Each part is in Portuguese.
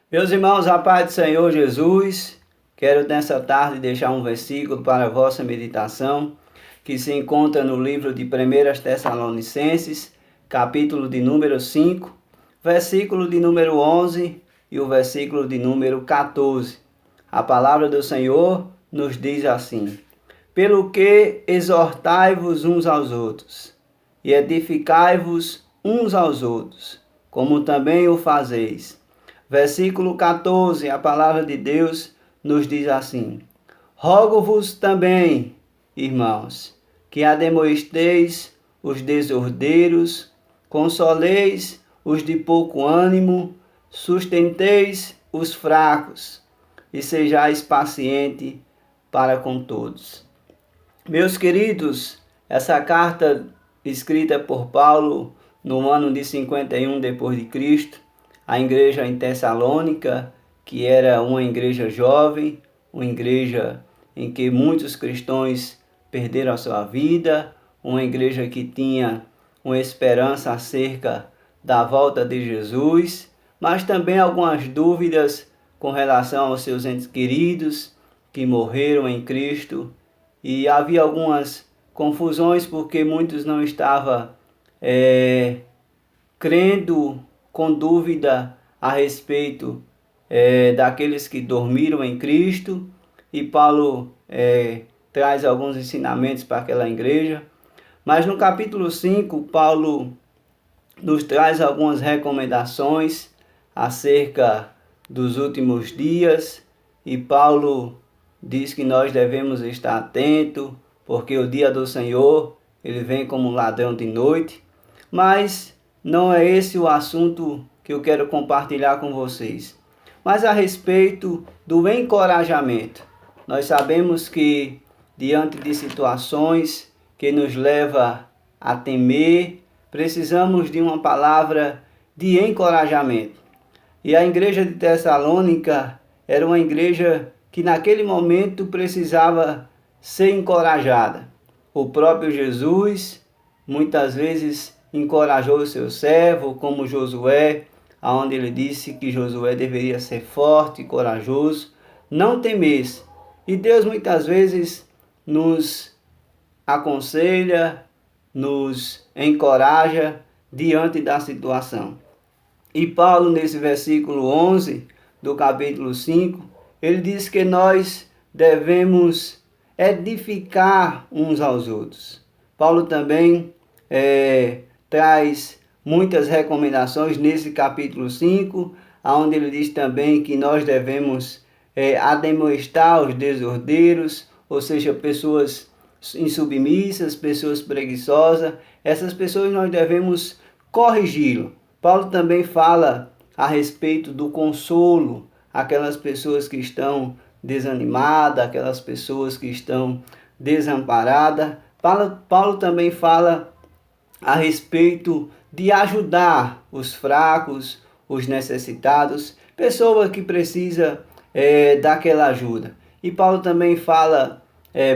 Meus irmãos, a paz do Senhor Jesus, quero nessa tarde deixar um versículo para a vossa meditação, que se encontra no livro de 1 Tessalonicenses, capítulo de número 5, versículo de número 11 e o versículo de número 14. A palavra do Senhor nos diz assim: Pelo que exortai-vos uns aos outros, e edificai-vos uns aos outros, como também o fazeis. Versículo 14, a palavra de Deus nos diz assim: Rogo-vos também, irmãos, que ademoesteis os desordeiros, consoleis os de pouco ânimo, sustenteis os fracos e sejais paciente para com todos. Meus queridos, essa carta escrita por Paulo no ano de 51 depois de Cristo, a igreja em Tessalônica, que era uma igreja jovem, uma igreja em que muitos cristãos perderam a sua vida, uma igreja que tinha uma esperança acerca da volta de Jesus, mas também algumas dúvidas com relação aos seus entes queridos que morreram em Cristo, e havia algumas confusões porque muitos não estavam crendo com dúvida a respeito daqueles que dormiram em Cristo, e Paulo traz alguns ensinamentos para aquela igreja. Mas no capítulo 5, Paulo nos traz algumas recomendações acerca dos últimos dias, e Paulo diz que nós devemos estar atentos, porque o dia do Senhor, ele vem como um ladrão de noite. Mas não é esse o assunto que eu quero compartilhar com vocês, mas a respeito do encorajamento. Nós sabemos que diante de situações que nos levam a temer, precisamos de uma palavra de encorajamento. E a igreja de Tessalônica era uma igreja que naquele momento precisava ser encorajada. O próprio Jesus muitas vezes encorajou o seu servo, como Josué, onde ele disse que Josué deveria ser forte e corajoso, não temesse. E Deus muitas vezes nos aconselha, nos encoraja diante da situação. E Paulo, nesse versículo 11 do capítulo 5, ele diz que nós devemos edificar uns aos outros. Paulo também traz muitas recomendações nesse capítulo 5, onde ele diz também que nós devemos admoestar os desordeiros, ou seja, pessoas insubmissas, pessoas preguiçosas. Essas pessoas nós devemos corrigi-lo. Paulo também fala a respeito do consolo, aquelas pessoas que estão desanimadas, aquelas pessoas que estão desamparadas. Paulo também fala a respeito de ajudar os fracos, os necessitados, pessoas que precisam daquela ajuda. E Paulo também fala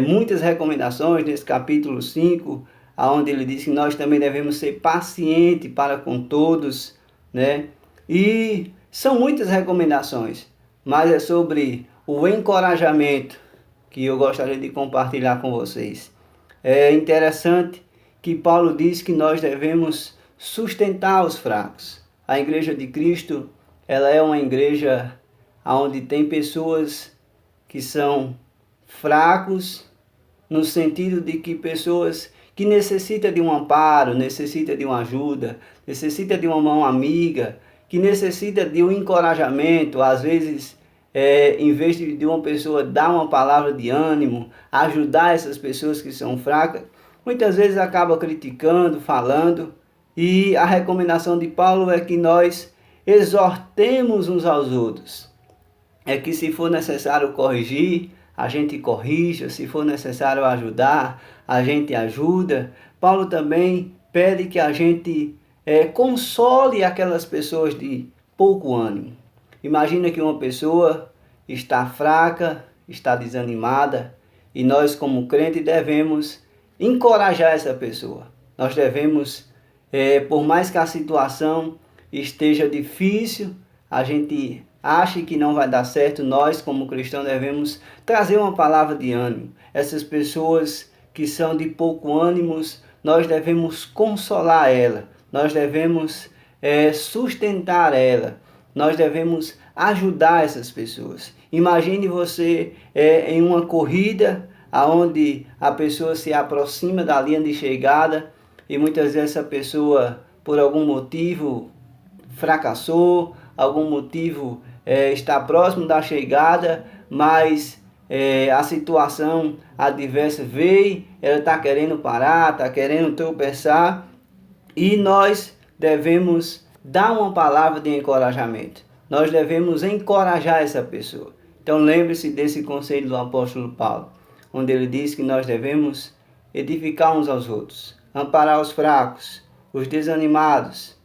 muitas recomendações nesse capítulo 5, onde ele diz que nós também devemos ser pacientes para com todos, né? E são muitas recomendações, mas é sobre o encorajamento que eu gostaria de compartilhar com vocês. É interessante que Paulo diz que nós devemos sustentar os fracos. A igreja de Cristo, ela é uma igreja onde tem pessoas que são fracos, no sentido de que pessoas que necessitam de um amparo, necessitam de uma ajuda, necessitam de uma mão amiga, que necessitam de um encorajamento. Às vezes, em vez de uma pessoa dar uma palavra de ânimo, ajudar essas pessoas que são fracas, muitas vezes acaba criticando, falando. E a recomendação de Paulo é que nós exortemos uns aos outros. É que se for necessário corrigir, a gente corrija, se for necessário ajudar, a gente ajuda. Paulo também pede que a gente console aquelas pessoas de pouco ânimo. Imagina que uma pessoa está fraca, está desanimada, e nós como crente devemos encorajar essa pessoa. Nós devemos, por mais que a situação esteja difícil, a gente ache que não vai dar certo, nós como cristãos devemos trazer uma palavra de ânimo. Essas pessoas que são de pouco ânimos, nós devemos consolar ela, nós devemos sustentar ela, nós devemos ajudar essas pessoas. Imagine você em uma corrida onde a pessoa se aproxima da linha de chegada e muitas vezes essa pessoa, por algum motivo, fracassou, algum motivo está próximo da chegada, mas a situação adversa veio, ela está querendo parar, está querendo tropeçar, e nós devemos dar uma palavra de encorajamento. Nós devemos encorajar essa pessoa. Então lembre-se desse conselho do apóstolo Paulo, onde ele diz que nós devemos edificar uns aos outros, amparar os fracos, os desanimados,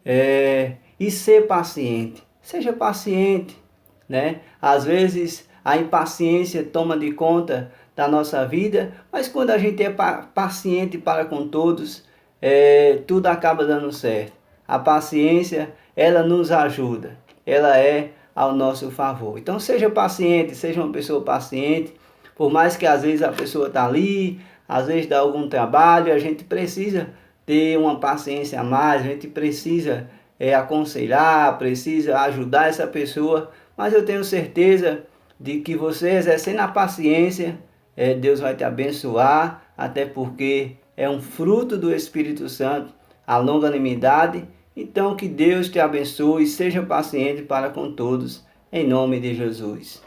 e ser paciente. Seja paciente, né? Às vezes a impaciência toma de conta da nossa vida, mas quando a gente é paciente para com todos, tudo acaba dando certo. A paciência, ela nos ajuda, ela é ao nosso favor. Então seja paciente, seja uma pessoa paciente, por mais que às vezes a pessoa está ali, às vezes dá algum trabalho, a gente precisa ter uma paciência a mais, a gente precisa aconselhar, precisa ajudar essa pessoa, mas eu tenho certeza de que você exercendo a paciência, Deus vai te abençoar, até porque é um fruto do Espírito Santo, a longanimidade. Então que Deus te abençoe, seja paciente para com todos, em nome de Jesus.